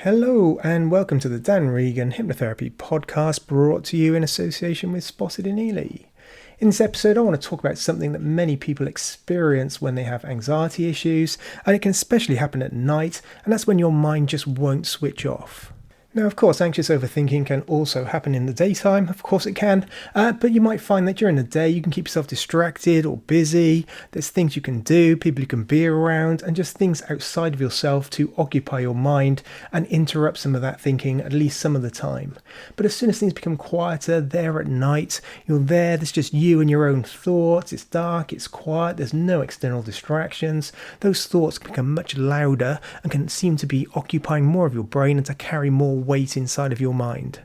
Hello and welcome to the Regan Hypnotherapy podcast brought to you in association with Spotted in Ely. In this episode I want to talk about something that many people experience when they have anxiety issues, and it can especially happen at night, and that's when your mind just won't switch off. Now, of course, anxious overthinking can also happen in the daytime. Of course it can, but you might find that during the day you can keep yourself distracted or busy. There's things you can do, people you can be around, and just things outside of yourself to occupy your mind and interrupt some of that thinking at least some of the time. But as soon as things become quieter, there at night, you're there's just you and your own thoughts. It's dark, it's quiet, there's no external distractions. Those thoughts can become much louder and can seem to be occupying more of your brain and to carry more weight inside of your mind.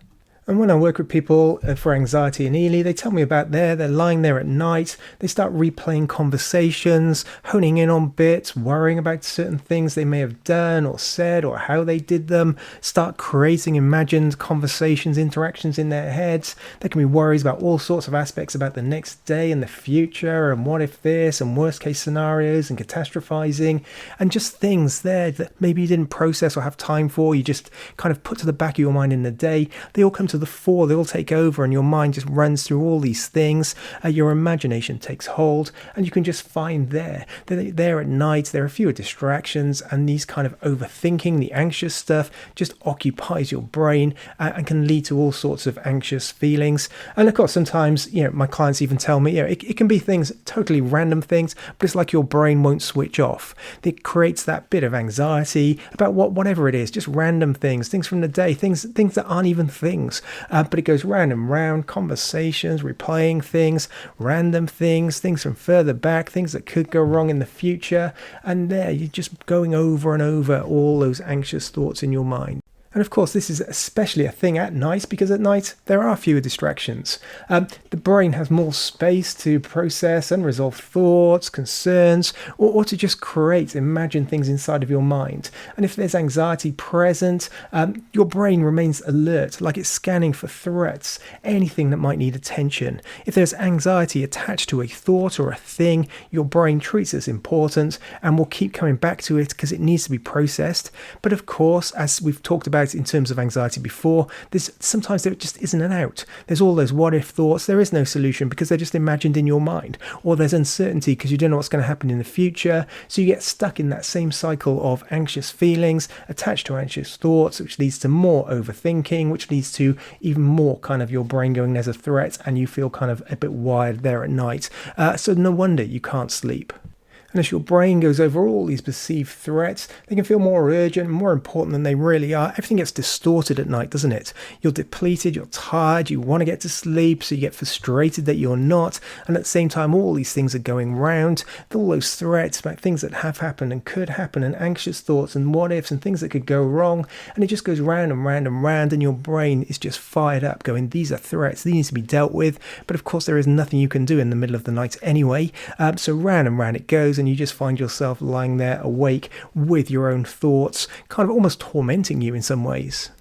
And when I work with people for anxiety in Ely, they tell me about they're lying there at night, they start replaying conversations, honing in on bits, worrying about certain things they may have done or said or how they did them, start creating imagined conversations, interactions in their heads. There can be worries about all sorts of aspects about the next day and the future and what if this and worst case scenarios and catastrophizing and just things there that maybe you didn't process or have time for, you just kind of put to the back of your mind in the day. They all come to the fore, they all take over, and your mind just runs through all these things. Your imagination takes hold, and you can just find there at night there are fewer distractions, and these kind of overthinking, the anxious stuff, just occupies your brain and can lead to all sorts of anxious feelings. And of course, sometimes my clients even tell me it can be things, totally random things, but it's like your brain won't switch off. It creates that bit of anxiety about whatever it is, just random things from the day, things that aren't even things. But it goes round and round, conversations, replaying things, random things from further back, things that could go wrong in the future. And there you're just going over and over all those anxious thoughts in your mind. And of course, this is especially a thing at night because at night there are fewer distractions. The brain has more space to process unresolved thoughts, concerns, or to just imagine things inside of your mind. And if there's anxiety present, your brain remains alert, like it's scanning for threats, anything that might need attention. If there's anxiety attached to a thought or a thing, your brain treats it as important and will keep coming back to it because it needs to be processed. But of course, as we've talked about in terms of anxiety before, sometimes there just isn't an out. There's all those what if thoughts. There is no solution because they're just imagined in your mind. Or there's uncertainty because you don't know what's going to happen in the future. So you get stuck in that same cycle of anxious feelings attached to anxious thoughts, which leads to more overthinking, which leads to even more kind of your brain going, there's a threat, and you feel kind of a bit wired there at night. So no wonder you can't sleep. And as your brain goes over all these perceived threats, they can feel more urgent and more important than they really are. Everything gets distorted at night, doesn't it? You're depleted, you're tired, you want to get to sleep, so you get frustrated that you're not. And at the same time, all these things are going round. All those threats about things that have happened and could happen, and anxious thoughts and what ifs and things that could go wrong. And it just goes round and round and round, and your brain is just fired up, going, these are threats, these need to be dealt with. But of course, there is nothing you can do in the middle of the night anyway. So round and round it goes, and you just find yourself lying there awake with your own thoughts, kind of almost tormenting you in some ways.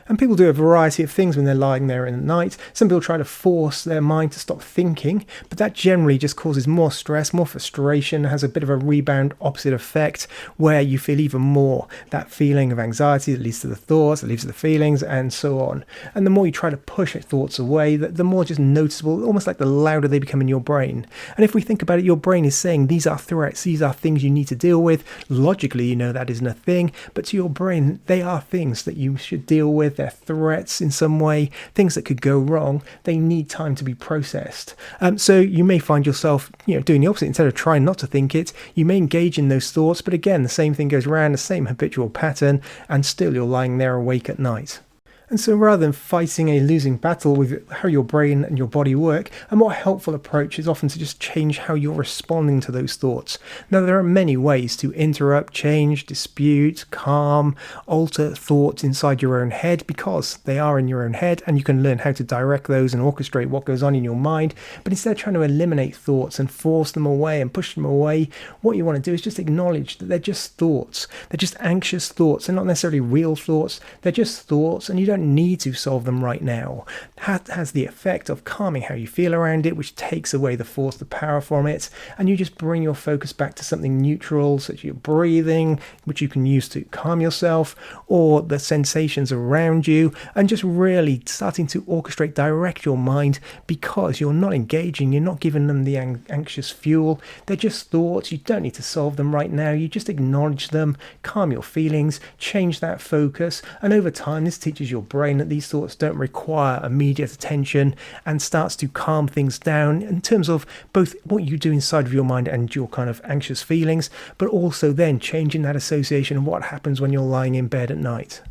And people do a variety of things when they're lying there in the night. Some people try to force their mind to stop thinking, but that generally just causes more stress, more frustration, has a bit of a rebound opposite effect where you feel even more that feeling of anxiety that leads to the thoughts, that leads to the feelings, and so on. And the more you try to push thoughts away, the more just noticeable, almost like the louder they become in your brain. And if we think about it, your brain is saying these are threats, these are things you need to deal with. Logically, you know that isn't a thing, but to your brain, they are things that you should deal with. They're threats in some way, things that could go wrong. They need time to be processed. So you may find yourself, doing the opposite. Instead of trying not to think it, you may engage in those thoughts. But again, the same thing goes around, the same habitual pattern, and still you're lying there awake at night. And so rather than fighting a losing battle with how your brain and your body work, a more helpful approach is often to just change how you're responding to those thoughts. Now, there are many ways to interrupt, change, dispute, calm, alter thoughts inside your own head because they are in your own head, and you can learn how to direct those and orchestrate what goes on in your mind. But instead of trying to eliminate thoughts and force them away and push them away, what you want to do is just acknowledge that they're just thoughts. They're just anxious thoughts. They're not necessarily real thoughts. They're just thoughts, and you don't don't need to solve them right now. That has the effect of calming how you feel around it, which takes away the force, the power from it, and you just bring your focus back to something neutral, such as your breathing, which you can use to calm yourself, or the sensations around you, and just really starting to orchestrate, direct your mind, because you're not engaging, you're not giving them the anxious fuel. They're just thoughts. You don't need to solve them right now. You just acknowledge them, calm your feelings, change that focus, and over time this teaches your brain that these thoughts don't require immediate attention and starts to calm things down in terms of both what you do inside of your mind and your kind of anxious feelings, but also then changing that association of what happens when you're lying in bed at night.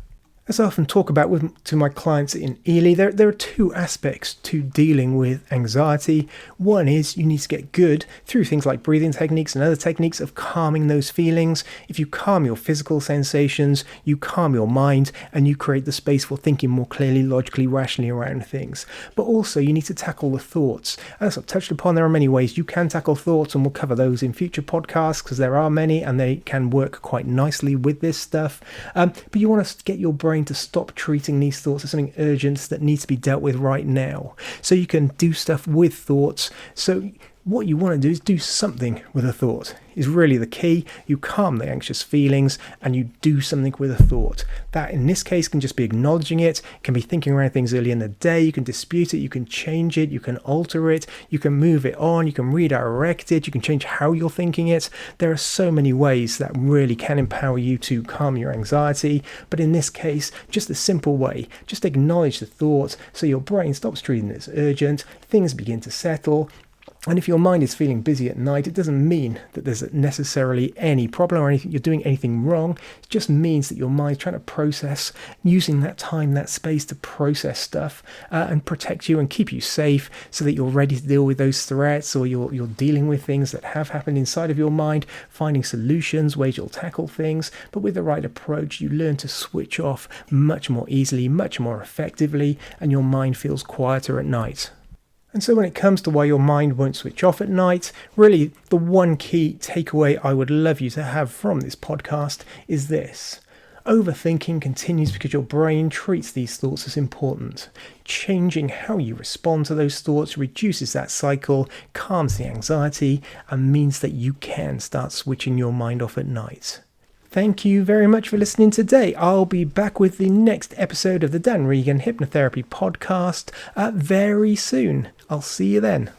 As I often talk about to my clients in Ely, there are two aspects to dealing with anxiety. One is you need to get good through things like breathing techniques and other techniques of calming those feelings. If you calm your physical sensations, you calm your mind, and you create the space for thinking more clearly, logically, rationally around things. But also you need to tackle the thoughts. As I've touched upon, there are many ways you can tackle thoughts, and we'll cover those in future podcasts because there are many and they can work quite nicely with this stuff. But you want to get your brain to stop treating these thoughts as something urgent that needs to be dealt with right now. So you can do stuff with thoughts. So what you want to do is do something with a thought is really the key. You calm the anxious feelings and you do something with a thought. That in this case can just be acknowledging it, can be thinking around things early in the day. You can dispute it, you can change it, you can alter it, you can move it on, you can redirect it, you can change how you're thinking it. There are so many ways that really can empower you to calm your anxiety. But in this case, just a simple way, just acknowledge the thought so your brain stops treating it as urgent, things begin to settle. And if your mind is feeling busy at night, it doesn't mean that there's necessarily any problem or anything, you're doing anything wrong. It just means that your mind's trying to process, using that time, that space to process stuff and protect you and keep you safe so that you're ready to deal with those threats, or you're dealing with things that have happened inside of your mind, finding solutions, ways you'll tackle things. But with the right approach, you learn to switch off much more easily, much more effectively, and your mind feels quieter at night. And so when it comes to why your mind won't switch off at night, really the one key takeaway I would love you to have from this podcast is this. Overthinking continues because your brain treats these thoughts as important. Changing how you respond to those thoughts reduces that cycle, calms the anxiety, and means that you can start switching your mind off at night. Thank you very much for listening today. I'll be back with the next episode of the Dan Regan Hypnotherapy podcast very soon. I'll see you then.